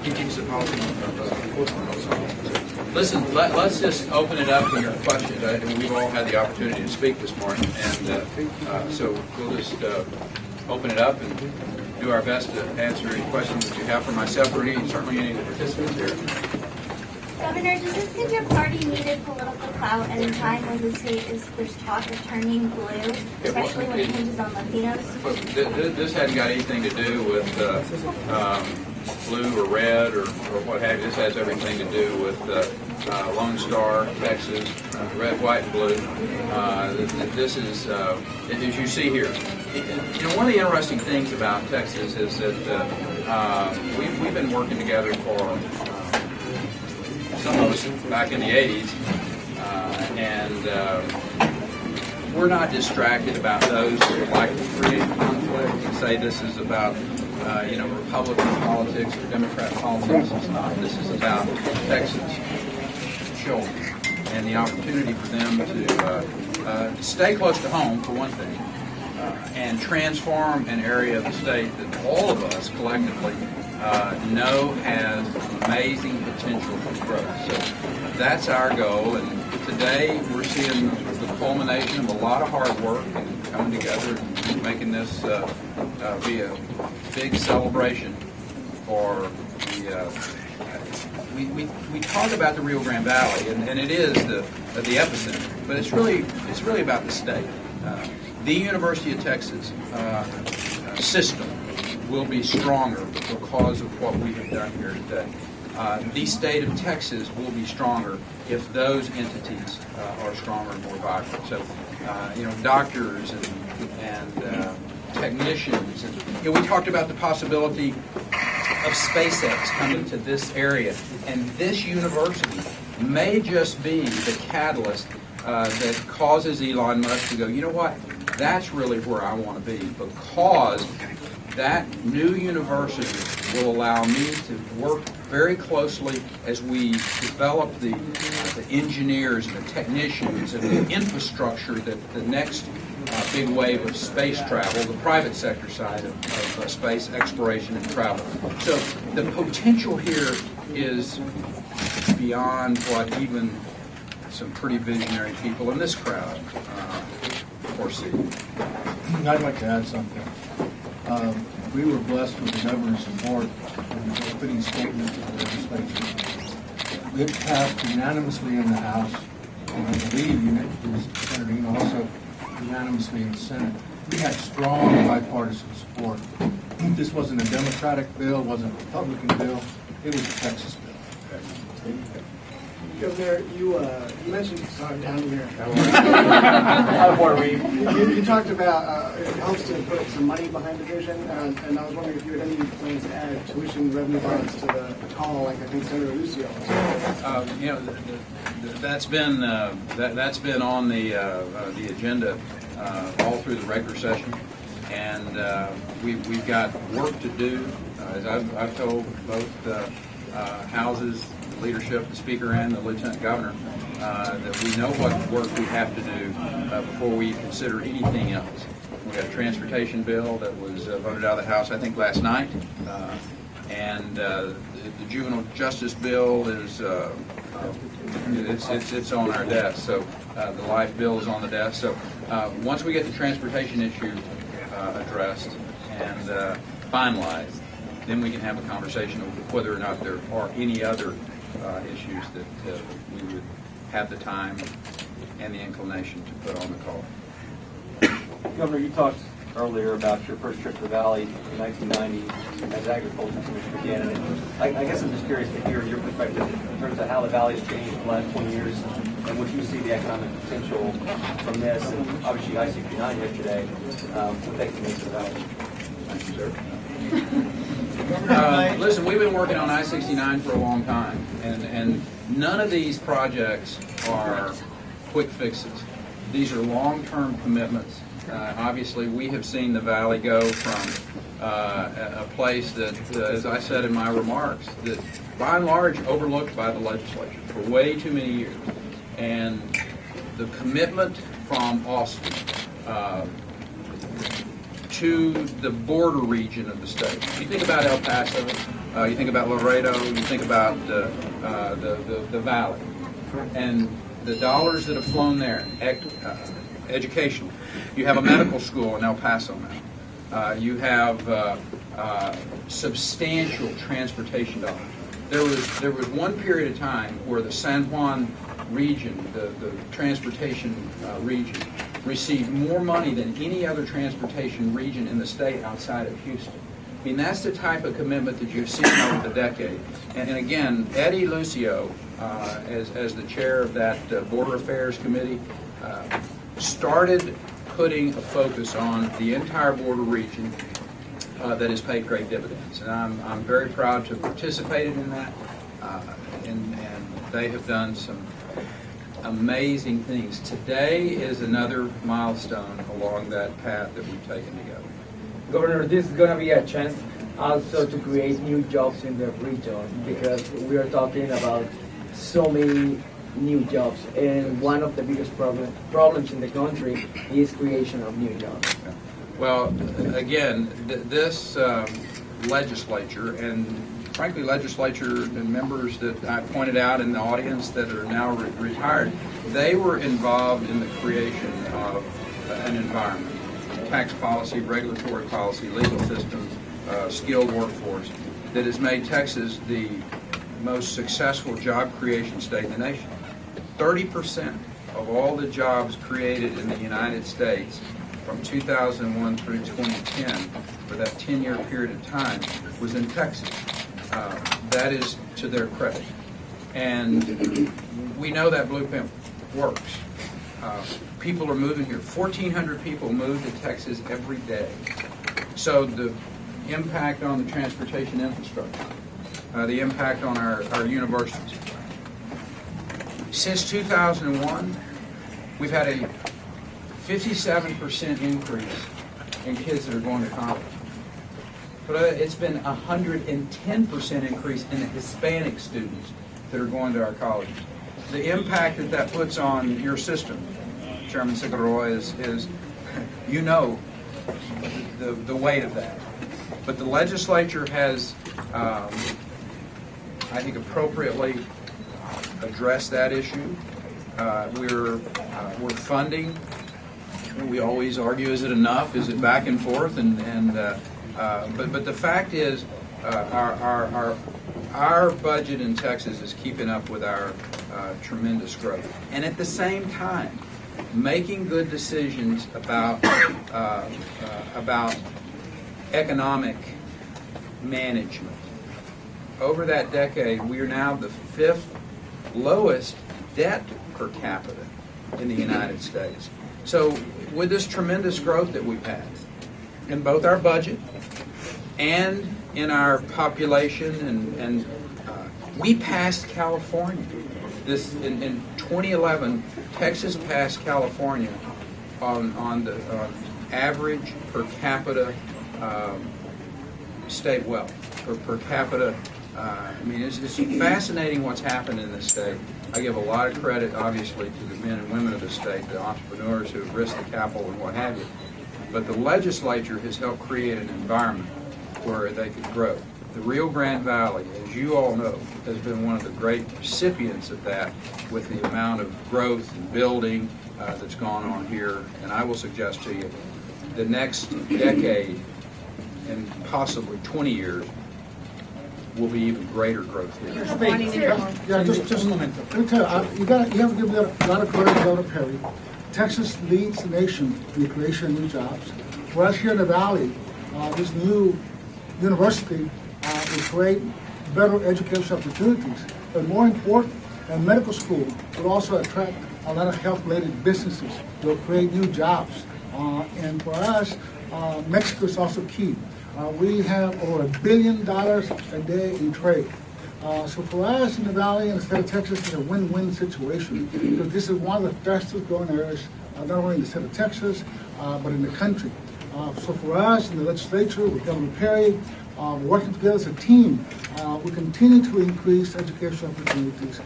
He keeps the policy enforcement. Listen, let's just open it up to your questions. We've all had the opportunity to speak this morning, and so we'll just open it up and do our best to answer any questions that you have for myself or certainly any of the participants here. Governor, does this give your party needed political clout at a time when the state there's talk of turning blue, especially when it hinges on Latinos? This hadn't got anything to do with blue or red or what have you. This has everything to do with Lone Star, Texas, red, white, and blue. This is, as you see here, one of the interesting things about Texas is that we've been working together for some of us back in the 80s, and we're not distracted about those who like to create conflict and say this is about Republican politics or Democrat politics. It's not. This is about Texas children and the opportunity for them to stay close to home, for one thing, and transform an area of the state that all of us collectively know has amazing potential for growth. So that's our goal, and today we're seeing the culmination of a lot of hard work and coming together and making this be a big celebration for the. We talk about the Rio Grande Valley, and it is the epicenter, but it's really about the state. The University of Texas system will be stronger because of what we have done here today. The state of Texas will be stronger if those entities are stronger and more vibrant. So, doctors and technicians, and we talked about the possibility of SpaceX coming to this area, and this university may just be the catalyst that causes Elon Musk to go, you know what, that's really where I want to be, because that new university will allow me to work very closely as we develop the engineers and the technicians and the infrastructure that the next big wave of space travel, the private sector side of space exploration and travel. So the potential here is beyond what even some pretty visionary people in this crowd foresee. I'd like to add something. We were blessed with the governor's support in the opening statement of the legislature. It passed unanimously in the House, and I believe Senator Eno also unanimously in the Senate. We had strong bipartisan support. This wasn't a Democratic bill, it wasn't a Republican bill, it was a Texas bill. Governor, you mentioned, sorry, down here. You talked about it helps to put some money behind the vision, and I was wondering if you had any plans to add tuition revenue bonds to the call, like I think Senator Lucio. That's been on the agenda all through the regular session, and we've got work to do. As I've told both houses, the leadership, the speaker, and the lieutenant governor, that we know what work we have to do before we consider anything else. We got a transportation bill that was voted out of the House, I think, last night, and the juvenile justice bill is it's on our desk. So the life bill is on the desk. So once we get the transportation issue addressed and finalized, then we can have a conversation of whether or not there are any other issues that we would have the time and the inclination to put on the call. Governor, you talked earlier about your first trip to the Valley in 1990 as agriculture commissioner candidate. I guess I'm just curious to hear your perspective in terms of how the Valley's changed in the last 20 years and what you see the economic potential from this. And obviously I-69 yesterday, what that can mean to the Valley. Thank you, sir. Listen, we've been working on I-69 for a long time, and none of these projects are quick fixes. These are long-term commitments. Obviously, we have seen the Valley go from a place that, as I said in my remarks, that by and large overlooked by the legislature for way too many years. And the commitment from Austin to the border region of the state. You think about El Paso, you think about Laredo, you think about the valley, and the dollars that have flown there, education. You have a medical school in El Paso now. You have substantial transportation dollars. There was one period of time where the San Juan region, the transportation region, received more money than any other transportation region in the state outside of Houston. I mean, that's the type of commitment that you've seen over the decade. And again, Eddie Lucio, as the chair of that Border Affairs Committee, started putting a focus on the entire border region that has paid great dividends. And I'm very proud to have participated in that, and they have done some amazing things. Today is another milestone along that path that we've taken together. Governor, this is going to be a chance also to create new jobs in the region, because we are talking about so many new jobs, and one of the biggest problems in the country is creation of new jobs. Well, again, this legislature, and frankly, legislature and members that I pointed out in the audience that are now retired, they were involved in the creation of an environment, tax policy, regulatory policy, legal systems, skilled workforce, that has made Texas the most successful job creation state in the nation. 30% of all the jobs created in the United States from 2001 through 2010, for that 10-year period of time, was in Texas. That is to their credit. And we know that blueprint works. People are moving here. 1,400 people move to Texas every day. So the impact on the transportation infrastructure, the impact on our universities. Since 2001, we've had a 57% increase in kids that are going to college. But it's been a 110% increase in the Hispanic students that are going to our colleges. The impact that puts on your system, Chairman Sigoroy, is you know the weight of that. But the legislature has, I think, appropriately addressed that issue. We're funding. We always argue, is it enough? Is it back and forth? But the fact is, our budget in Texas is keeping up with our tremendous growth, and at the same time, making good decisions about economic management. Over that decade, we are now the 5th lowest debt per capita in the United States. So with this tremendous growth that we've had in both our budget and in our population, and we passed California. In 2011, Texas passed California on the average per capita state wealth, per capita. I mean, it's fascinating what's happened in this state. I give a lot of credit, obviously, to the men and women of the state, the entrepreneurs who have risked the capital and what have you. But the legislature has helped create an environment where they could grow. The Rio Grande Valley, as you all know, has been one of the great recipients of that, with the amount of growth and building that's gone on here. And I will suggest to you, the next decade and possibly 20 years will be even greater growth here. Yeah, just a moment. Let me tell you, you have to give a lot of credit to Governor Perry. Texas leads the nation in the creation of new jobs. For us here in the Valley, this new university will create better education opportunities. But more important, a medical school will also attract a lot of health-related businesses. It will create new jobs. And for us, Mexico is also key. We have over $1 billion a day in trade. So for us in the Valley and the state of Texas, it's a win-win situation, because this is one of the fastest growing areas, not only in the state of Texas, but in the country. So for us in the legislature, with Governor Perry, working together as a team, we continue to increase education opportunities,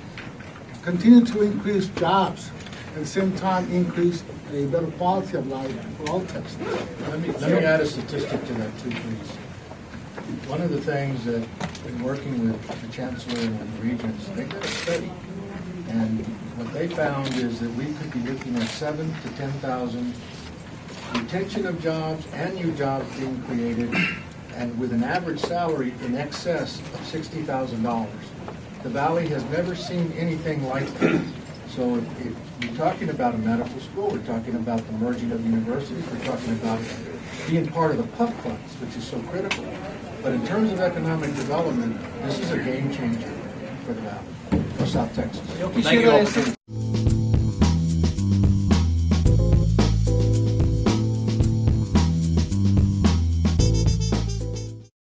continue to increase jobs, at the same time increase a better quality of life for all Texans. Let me add a statistic to that too, please. One of the things that, in working with the Chancellor and the regions, they did a study. And what they found is that we could be looking at 7,000 to 10,000 retention of jobs and new jobs being created, and with an average salary in excess of $60,000. The Valley has never seen anything like that. So if we're talking about a medical school, we're talking about the merging of universities, we're talking about being part of the PUP funds, which is so critical. But in terms of economic development, this is a game changer for the Valley, for South Texas. Thank you all.